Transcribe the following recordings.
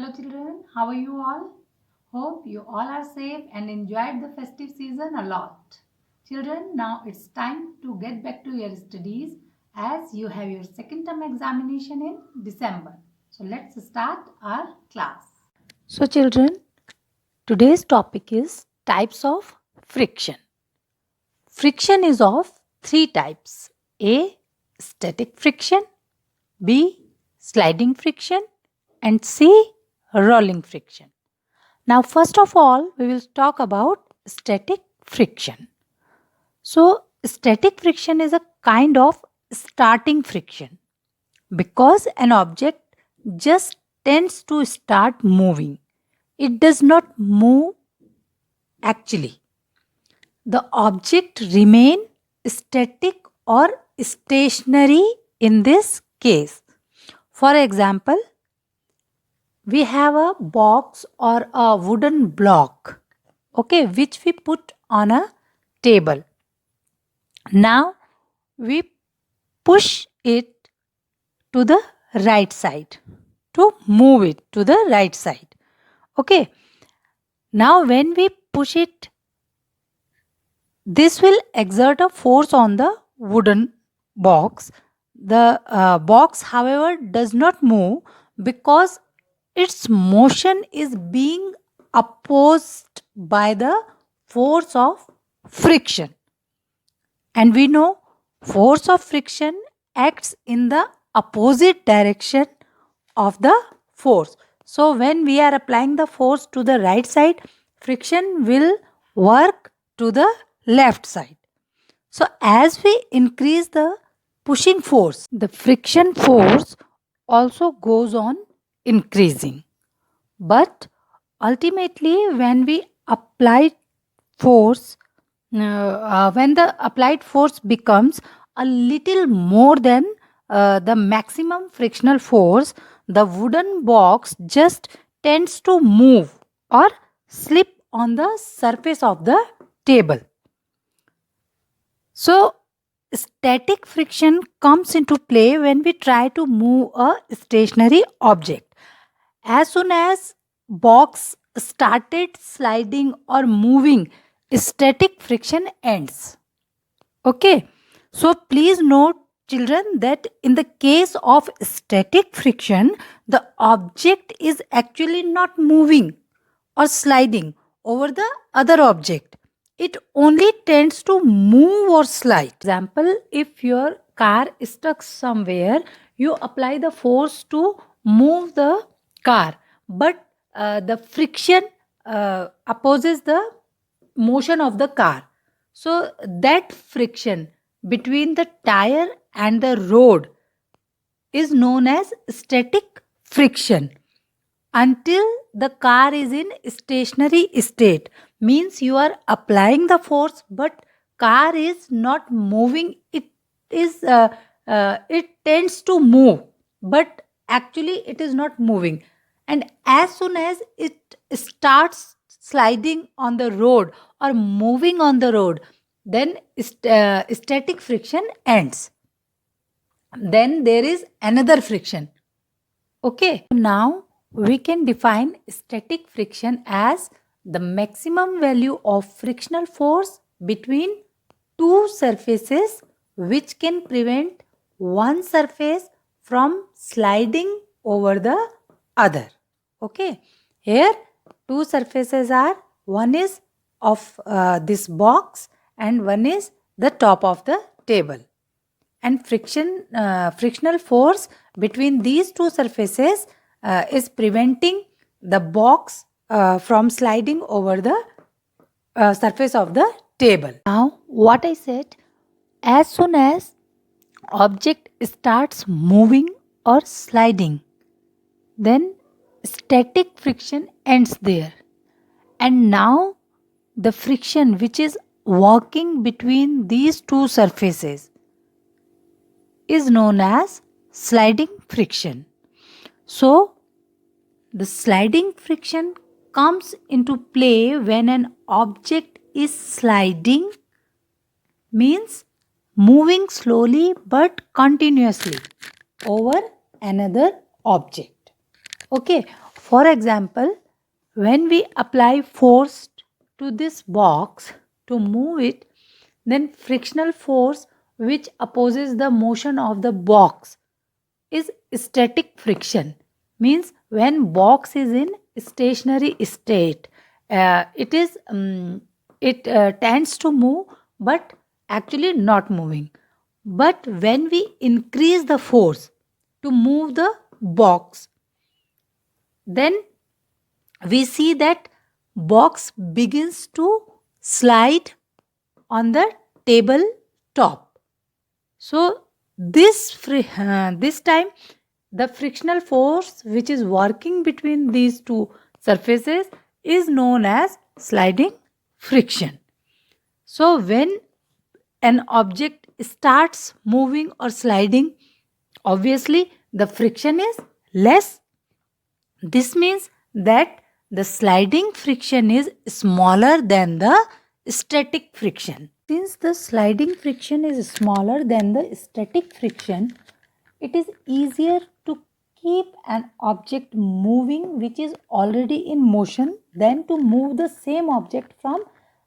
Hello children, how are you all? Hope you all are safe and enjoyed the festive season a lot. Children, now it's time to get back to your studies as you have your second term examination in December. So let's start our class. So children, today's topic is types of friction. Friction is of three types. A. Static friction. B. Sliding friction. And C. Rolling friction. Now, first of all, we will talk about static friction. So, static friction is a kind of starting friction because an object just tends to start moving. It does not move actually. The object remain static or stationary in this case. For example, we have a box or a wooden block, okay, which we put on a table. Now we push it to the right side to move it to the right side. Okay, now when we push it, this will exert a force on the wooden box. The box, however, does not move because its motion is being opposed by the force of friction. And we know force of friction acts in the opposite direction of the force. So when we are applying the force to the right side, friction will work to the left side. So as we increase the pushing force, the friction force also goes on increasing. But ultimately, when we apply force, when the applied force becomes a little more than the maximum frictional force, the wooden box just tends to move or slip on the surface of the table. So, static friction comes into play when we try to move a stationary object. As soon as box started sliding or moving, static friction ends. Okay, so please note children that in the case of static friction, the object is actually not moving or sliding over the other object. It only tends to move or slide. Example, if your car is stuck somewhere, you apply the force to move the car, but the friction opposes the motion of the car. So that friction between the tire and the road is known as static friction until the car is in stationary state. Means you are applying the force but car is not moving. It tends to move but actually it is not moving, and as soon as it starts sliding on the road or moving on the road, then static friction ends. Then there is another friction. Okay, now we can define static friction as the maximum value of frictional force between two surfaces which can prevent one surface from sliding over the other. Okay, here two surfaces are, one is of this box and one is the top of the table, and frictional force between these two surfaces is preventing the box from sliding over the surface of the table. Now what I said, as soon as object starts moving or sliding, then static friction ends there, and now the friction which is working between these two surfaces is known as sliding friction. So, the sliding friction comes into play when an object is sliding, means moving slowly but continuously over another object. Okay, for example, when we apply force to this box to move it, then frictional force which opposes the motion of the box is static friction. Means when box is in stationary state, it is it tends to move but actually not moving. But when we increase the force to move the box, then we see that box begins to slide on the table top. So this time the frictional force which is working between these two surfaces is known as sliding friction. So when an object starts moving or sliding, obviously the friction is less. This means that the sliding friction is smaller than the static friction. Since the sliding friction is smaller than the static friction, it is easier to keep an object moving which is already in motion than to move the same object from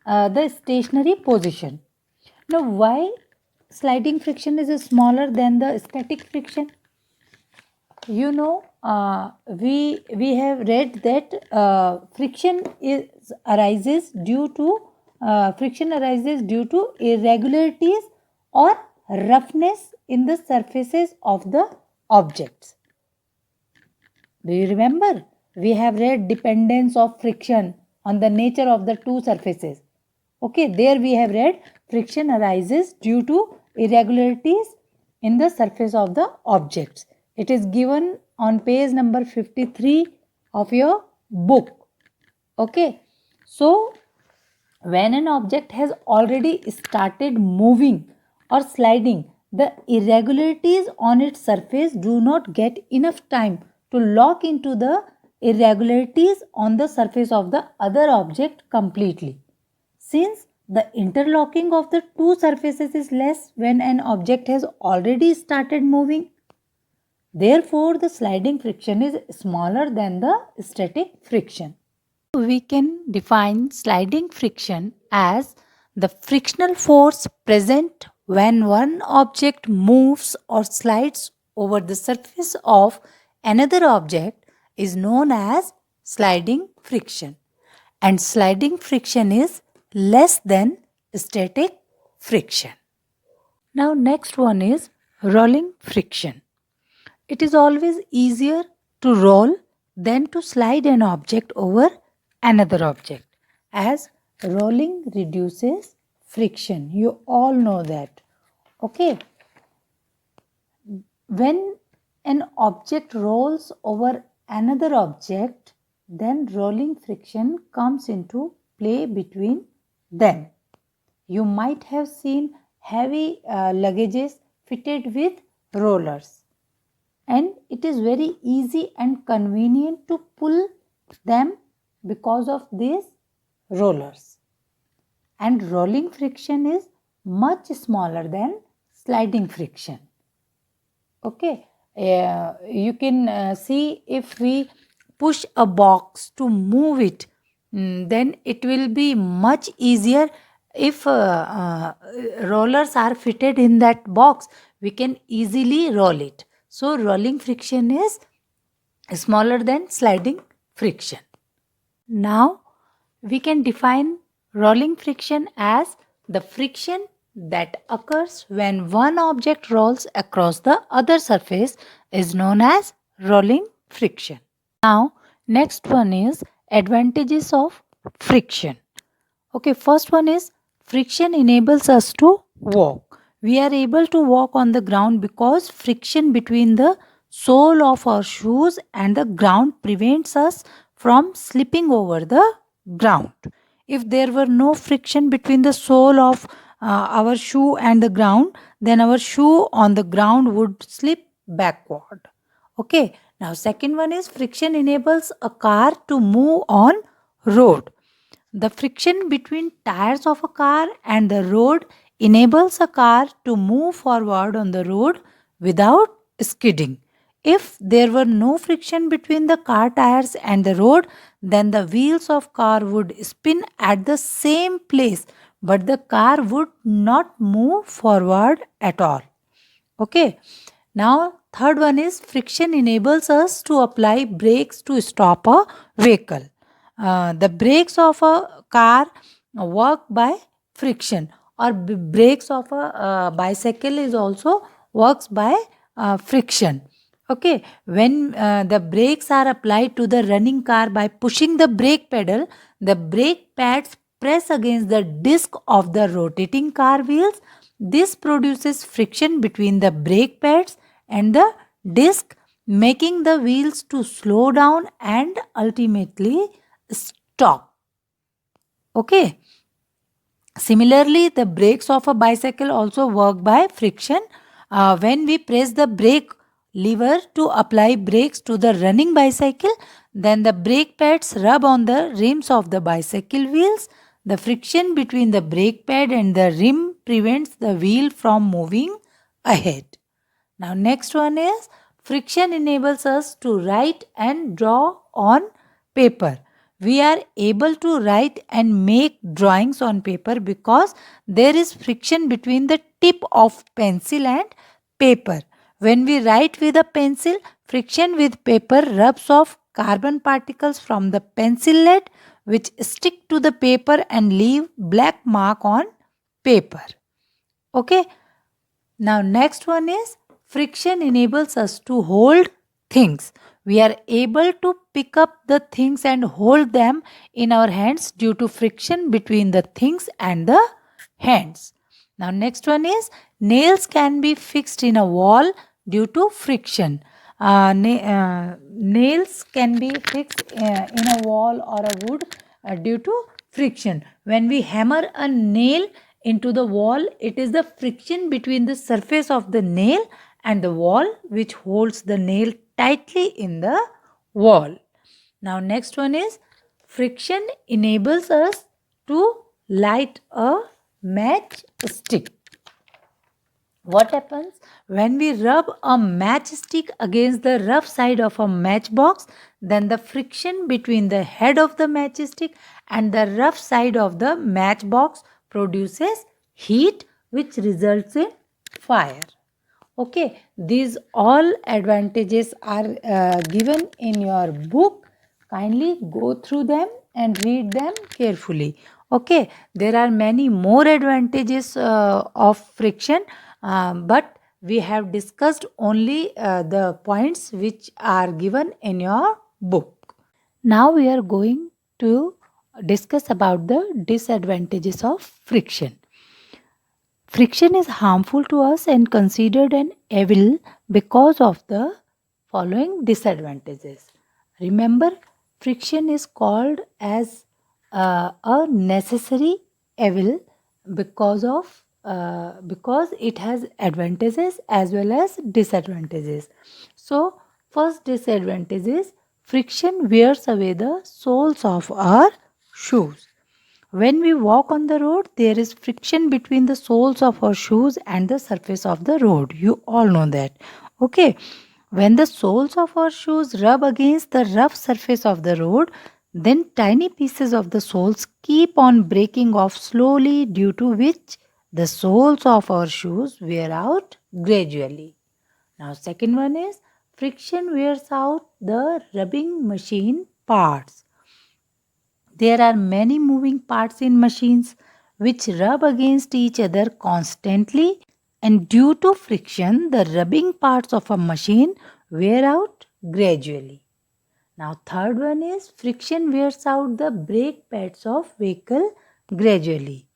the stationary position. Now, why sliding friction is smaller than the static friction? We have read that friction arises due to irregularities or roughness in the surfaces of the objects. Do you remember? We have read dependence of friction on the nature of the two surfaces. Okay, there we have read friction arises due to irregularities in the surface of the objects. It is given on page number 53 of your book. Okay, so when an object has already started moving or sliding, the irregularities on its surface do not get enough time to lock into the irregularities on the surface of the other object completely. Since the interlocking of the two surfaces is less when an object has already started moving, therefore the sliding friction is smaller than the static friction. We can define sliding friction as the frictional force present when one object moves or slides over the surface of another object is known as sliding friction, and sliding friction is less than static friction. Now next one is rolling friction. It is always easier to roll than to slide an object over another object, as rolling reduces friction. You all know that. Okay. When an object rolls over another object, then rolling friction comes into play between them. You might have seen heavy luggages fitted with rollers, and it is very easy and convenient to pull them because of these rollers. And rolling friction is much smaller than sliding friction. Okay, you can see if we push a box to move it, then it will be much easier. If rollers are fitted in that box, we can easily roll it. So rolling friction is smaller than sliding friction. Now we can define rolling friction as the friction that occurs when one object rolls across the other surface is known as rolling friction. Now next one is advantages of friction. Okay, first one is friction enables us to walk. We are able to walk on the ground because friction between the sole of our shoes and the ground prevents us from slipping over the ground. If there were no friction between the sole of our shoe and the ground, then our shoe on the ground would slip backward. Okay, now second one is friction enables a car to move on road. The friction between tires of a car and the road enables a car to move forward on the road without skidding. If there were no friction between the car tires and the road, then the wheels of car would spin at the same place, but the car would not move forward at all. Okay. Now, third one is friction enables us to apply brakes to stop a vehicle. The brakes of a car work by friction, or brakes of a bicycle is also works by friction. Okay, when the brakes are applied to the running car by pushing the brake pedal, the brake pads press against the disc of the rotating car wheels. This produces friction between the brake pads and the disc, making the wheels to slow down and ultimately stop. Okay. Similarly, the brakes of a bicycle also work by friction. When we press the brake lever to apply brakes to the running bicycle, then the brake pads rub on the rims of the bicycle wheels. The friction between the brake pad and the rim prevents the wheel from moving ahead. Now, next one is friction enables us to write and draw on paper. We are able to write and make drawings on paper because there is friction between the tip of pencil and paper. When we write with a pencil, friction with paper rubs off carbon particles from the pencil lead, which stick to the paper and leave black mark on paper. Okay. Now, next one is friction enables us to hold things. We are able to pick up the things and hold them in our hands due to friction between the things and the hands. Now, next one is nails can be fixed in a wall due to friction. Nails can be fixed in a wall or a wood due to friction. When we hammer a nail into the wall, it is the friction between the surface of the nail and the wall which holds the nail tightly in the wall. Now, next one is friction enables us to light a matchstick. What happens when we rub a matchstick against the rough side of a matchbox? Then the friction between the head of the matchstick and the rough side of the matchbox produces heat, which results in fire. Okay, these all advantages are given in your book. Kindly go through them and read them carefully. Okay, there are many more advantages of friction, but we have discussed only the points which are given in your book. Now we are going to discuss about the disadvantages of friction. Friction is harmful to us and considered an evil because of the following disadvantages. Remember, friction is called as a necessary evil because it has advantages as well as disadvantages. So, first disadvantage is friction wears away the soles of our shoes. When we walk on the road, there is friction between the soles of our shoes and the surface of the road. You all know that. Okay. When the soles of our shoes rub against the rough surface of the road, then tiny pieces of the soles keep on breaking off slowly, due to which the soles of our shoes wear out gradually. Now, second one is friction wears out the rubbing machine parts. There are many moving parts in machines which rub against each other constantly, and due to friction, the rubbing parts of a machine wear out gradually. Now, third one is friction wears out the brake pads of vehicle gradually.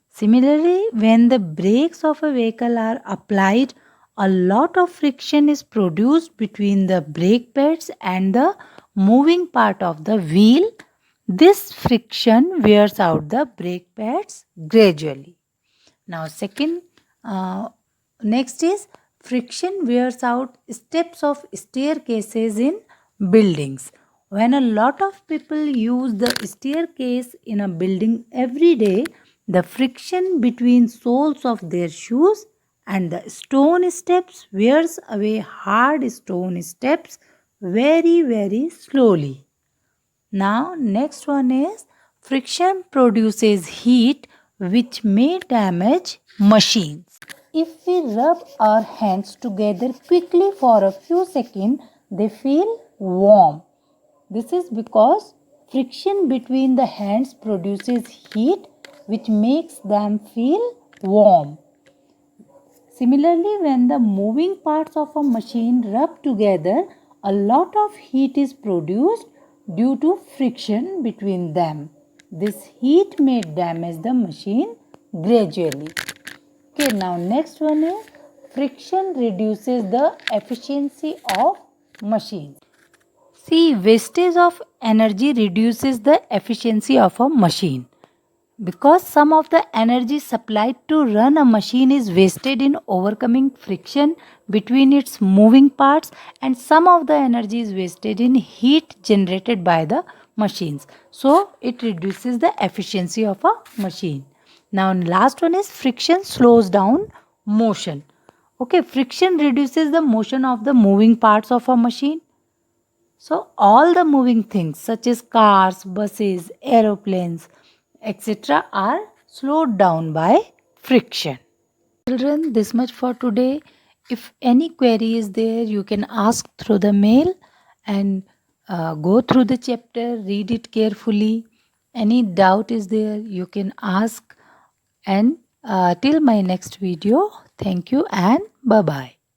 Similarly, when the brakes of a vehicle are applied, a lot of friction is produced between the brake pads and the moving part of the wheel. This friction wears out the brake pads gradually. Now, next is friction wears out steps of staircases in buildings. When a lot of people use the staircase in a building every day, the friction between soles of their shoes and the stone steps wears away hard stone steps very slowly. Now, next one is friction produces heat which may damage machines. If we rub our hands together quickly for a few seconds, they feel warm. This is because friction between the hands produces heat which makes them feel warm. Similarly, when the moving parts of a machine rub together, a lot of heat is produced due to friction between them. This heat may damage the machine gradually. Okay, now next one is friction reduces the efficiency of machines. See, wastage of energy reduces the efficiency of a machine. Because some of the energy supplied to run a machine is wasted in overcoming friction between its moving parts, and some of the energy is wasted in heat generated by the machines. So it reduces the efficiency of a machine. Now last one is friction slows down motion. Okay, friction reduces the motion of the moving parts of a machine. So, all the moving things such as cars, buses, aeroplanes, etc., are slowed down by friction. Children, this much for today. If any query is there, you can ask through the mail and go through the chapter, read it carefully. Any doubt is there, you can ask. And till my next video, thank you and bye bye.